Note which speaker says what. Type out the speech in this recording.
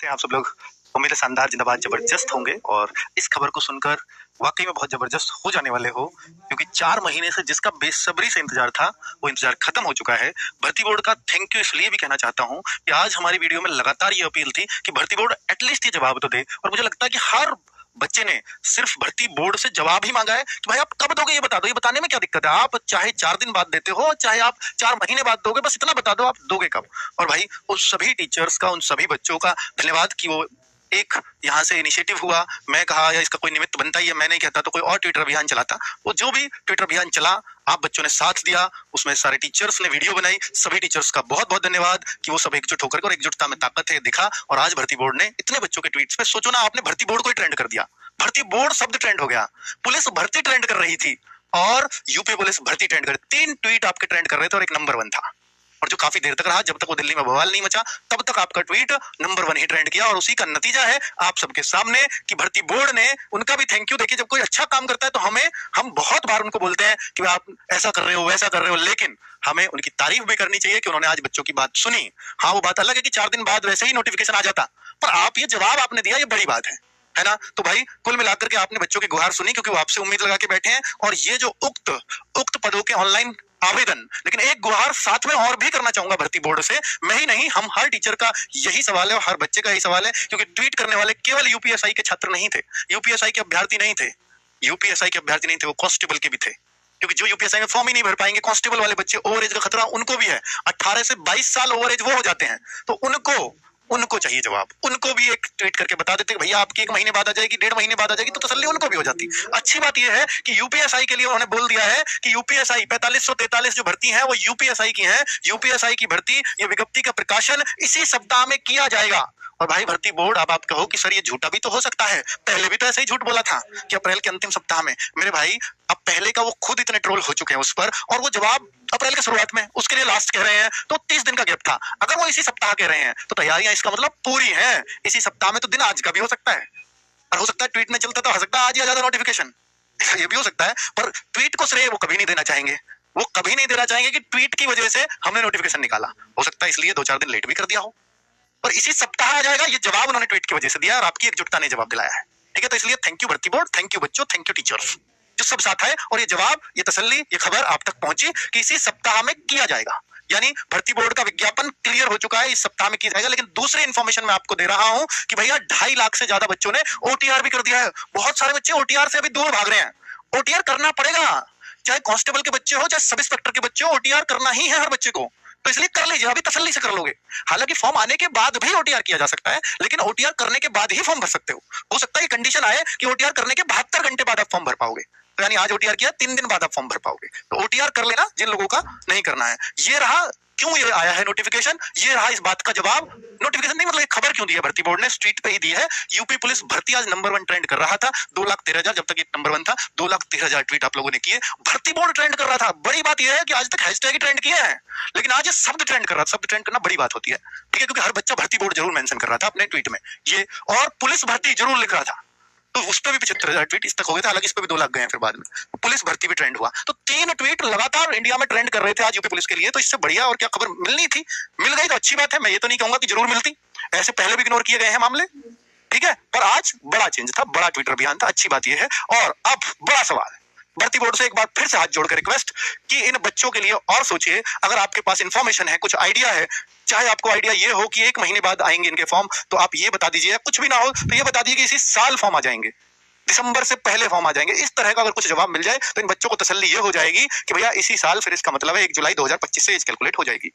Speaker 1: से आप सब लोग उम्मीद है शानदार जिंदाबाद जबरदस्त होंगे और इस खबर को सुनकर वाकई में बहुत जबरदस्त हो जाने वाले हो, क्योंकि 4 महीने से जिसका बेसब्री से इंतजार था वो इंतजार खत्म हो चुका है। भर्ती बोर्ड का थैंक यू इसलिए भी कहना चाहता हूँ कि आज हमारी वीडियो में लगातार ये अपील थी कि भर्ती बोर्ड एटलीस्ट ये जवाब तो दे, और मुझे लगता है कि हर बच्चे ने सिर्फ भर्ती बोर्ड से जवाब ही मांगा है कि भाई आप कब दोगे, ये बता दो। ये बताने में क्या दिक्कत है? आप चाहे 4 दिन बाद देते हो, चाहे आप 4 महीने बाद दोगे, बस इतना बता दो आप दोगे कब। और भाई उन सभी टीचर्स का, उन सभी बच्चों का धन्यवाद कि वो एक यहाँ से इनिशिएटिव हुआ। मैं कहा या इसका कोई निमित्त बनता ही है, मैं नहीं कहता तो कोई और ट्विटर अभियान चलाता। वो जो भी ट्विटर अभियान चला, आप बच्चों ने साथ दिया, उसमें सारे टीचर्स ने वीडियो बनाई। सभी टीचर्स का बहुत बहुत धन्यवाद कि वो सब एकजुट होकर, और एकजुटता में ताकत है दिखा। और आज भर्ती बोर्ड ने इतने बच्चों के ट्वीट्स पे, सोचो ना, आपने भर्ती बोर्ड को ही ट्रेंड कर दिया। भर्ती बोर्ड शब्द ट्रेंड हो गया, पुलिस भर्ती ट्रेंड कर रही थी और यूपी पुलिस भर्ती ट्रेंड कर, 3 ट्वीट आपके ट्रेंड कर रहे थे और एक नंबर 1 था। और जो काफी देर तक रहा, जब तक वो दिल्ली में बवाल नहीं मचा, तब तक आपका ट्वीट नंबर 1 ही ट्रेंड किया। और उसी का नतीजा है आप सबके सामने कि भर्ती बोर्ड ने, उनका भी थैंक यू। देखिए, जब कोई अच्छा काम करता है तो हम बहुत बार उनको बोलते हैं कि आप ऐसा कर रहे हो, वैसा कर रहे हो, लेकिन हमें उनकी तारीफ भी करनी चाहिए कि उन्होंने आज बच्चों की बात सुनी। हाँ, वो बात अलग है कि 4 दिन बाद वैसे ही नोटिफिकेशन आ जाता, पर आप ये जवाब आपने दिया, ये बड़ी बात है ना। तो भाई कुल मिलाकर के आपने बच्चों की गुहार सुनी, क्योंकि वो आपसे उम्मीद लगा के बैठे हैं। और ये जो उक्त पदों के ऑनलाइन आवेदन, लेकिन एक गुहार साथ में और भी करना चाहूंगा भर्ती बोर्ड से। मैं ही नहीं, हम हर टीचर का यही सवाल है और हर बच्चे का यही सवाल है, क्योंकि ट्वीट करने वाले केवल यूपीएसआई के छात्र नहीं थे, यूपीएसआई के अभ्यर्थी नहीं थे, यूपीएसआई के अभ्यर्थी नहीं थे, वो कांस्टेबल के भी थे। क्योंकि जो यूपीएसआई में फॉर्म ही नहीं भर पाएंगे, कांस्टेबल वाले बच्चे, ओवर एज का खतरा उनको भी है। 18 से 22 साल ओवर एज वो हो जाते हैं, तो उनको चाहिए जवाब। उनको भी एक ट्वीट करके बता देते भैया आपकी 1 महीने बाद आ जाएगी, 1.5 महीने बाद आ जाएगी, तो तसल्ली उनको भी हो जाती। अच्छी बात यह है कि यूपीएसआई के लिए उन्होंने बोल दिया है कि यूपीएसआई 4543 जो भर्ती है वो यूपीएसआई की है। यूपीएसआई की भर्ती, ये विज्ञप्ति का प्रकाशन इसी सप्ताह में किया जाएगा। और भाई भर्ती बोर्ड, अब आप कहो कि सर ये झूठा भी तो हो सकता है, पहले भी तो ऐसे ही झूठ बोला था कि अप्रैल के अंतिम सप्ताह में। मेरे भाई, अब पहले का वो खुद इतने ट्रोल हो चुके हैं उस पर, और वो जवाब अप्रैल के शुरुआत में, उसके लिए लास्ट कह रहे हैं, तो 30 दिन का गैप था। अगर वो इसी सप्ताह कह रहे हैं तो तैयारियां इसका मतलब पूरी हैं इसी सप्ताह में। तो दिन आज का भी हो सकता है, और हो सकता है ट्वीट में चलता तो हो सकता है आज ही आ जाता नोटिफिकेशन, ये भी हो सकता है। पर ट्वीट को श्रेय वो कभी नहीं देना चाहेंगे, वो कभी नहीं देना चाहेंगे कि ट्वीट की वजह से हमने नोटिफिकेशन निकाला। हो सकता है इसलिए 2-4 दिन लेट भी कर दिया हो, और इसी सप्ताह आ जाएगा। ये जवाब उन्होंने ट्वीट की वजह से दिया और आपकी एकजुटता ने जवाब दिलाया है। ठीक है, तो इसलिए थैंक यू भर्ती बोर्ड, थैंक यू बच्चों, थैंक यू टीचर्स, जो सब साथ है। और ये जवाब, ये तसल्ली, ये खबर आप तक पहुंची कि इसी सप्ताह में किया जाएगा। यानी भर्ती बोर्ड का विज्ञापन क्लियर हो चुका है, इस सप्ताह में किया जाएगा। लेकिन दूसरी इंफॉर्मेशन मैं आपको दे रहा हूं कि भैया 2.5 लाख से ज्यादा बच्चों ने ओटीआर भी कर दिया है। बहुत सारे बच्चे ओटीआर से अभी दूर भाग रहे हैं। ओटीआर करना पड़ेगा, चाहे कांस्टेबल के बच्चे हो, चाहे सब इंस्पेक्टर के बच्चे हो, ओटीआर करना ही है हर बच्चे को। तो इसलिए कर लीजिए, अभी तसल्ली से कर लोगे। हालांकि फॉर्म आने के बाद भी ओटीआर किया जा सकता है, लेकिन ओटीआर करने के बाद ही फॉर्म भर सकते हो सकता है कंडीशन आए कि ओटीआर करने के 72 घंटे बाद आप फॉर्म भर पाओगे। तो यानी आज ओटीआर किया, 3 दिन बाद आप फॉर्म भर पाओगे। तो ओटीआर कर लेना जिन लोगों का नहीं करना है। ये रहा क्यों ये आया है नोटिफिकेशन, ये रहा इस बात का जवाब। नोटिफिकेशन नहीं, मतलब खबर क्यों दी है भर्ती बोर्ड ने, स्ट्रीट पे ही दी है। यूपी पुलिस भर्ती आज नंबर 1 ट्रेंड कर रहा था, 2,13,000, जब तक ये नंबर 1 था 2,13,000 ट्वीट आप लोगों ने किए। भर्ती बोर्ड ट्रेंड कर रहा था। बड़ी बात यह है कि आज तक हैशटैग ही ट्रेंड किए हैं, लेकिन आज ये शब्द ट्रेंड कर रहा था। शब्द ट्रेंड करना बड़ी बात होती है, ठीक है, क्योंकि हर बच्चा भर्ती बोर्ड जरूर मेंशन कर रहा था अपने ट्वीट में ये, और पुलिस भर्ती जरूर लिख रहा था। तो उस पर भी 75,000 ट्वीट इस तक हो गए थे। हालांकि इस पर भी 2 लाख गए हैं फिर बाद में। पुलिस भर्ती भी ट्रेंड हुआ, तो 3 ट्वीट लगातार इंडिया में ट्रेंड कर रहे थे आज यूपी पुलिस के लिए। तो इससे बढ़िया और क्या खबर मिलनी थी, मिल गई तो अच्छी बात है। मैं ये तो नहीं कहूंगा कि जरूर मिलती, ऐसे पहले भी इग्नोर किए गए हैं मामले, ठीक है। पर आज बड़ा चेंज था, बड़ा ट्विटर अभियान था, अच्छी बात यह है। और अब बड़ा सवाल है, भर्ती बोर्ड से एक बार फिर से हाथ जोड़कर रिक्वेस्ट कि इन बच्चों के लिए और सोचिए। अगर आपके पास इंफॉर्मेशन है, कुछ आइडिया है, चाहे आपको आइडिया ये हो कि 1 महीने बाद आएंगे इनके फॉर्म, तो आप ये बता दीजिए। कुछ भी ना हो तो ये बता दीजिए कि इसी साल फॉर्म आ जाएंगे, दिसंबर से पहले फॉर्म आ जाएंगे। इस तरह का अगर कुछ जवाब मिल जाए तो इन बच्चों को तसल्ली ये हो जाएगी कि भैया इसी साल, फिर इसका मतलब है 1 जुलाई 2025 से एज कैलकुलेट हो जाएगी।